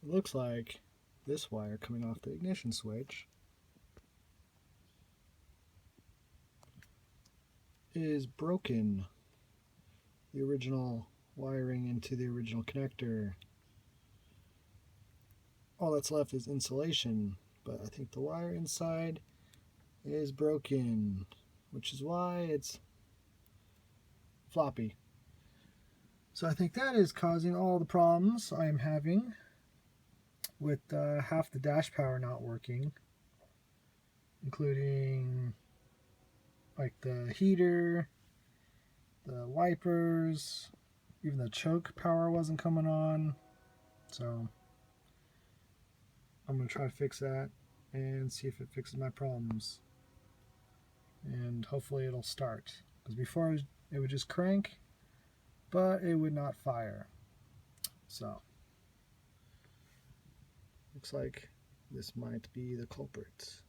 It looks like this wire coming off the ignition switch is broken. The original wiring into the original connector. All that's left is insulation, but I think the wire inside is broken, which is why it's floppy. So I think that is causing all the problems I am having with half the dash power not working, including like the heater, the wipers, even the choke power wasn't coming on. So I'm going to try to fix that and see if it fixes my problems. And hopefully it'll start. Because before it would just crank, but it would not fire. So looks like this might be the culprit.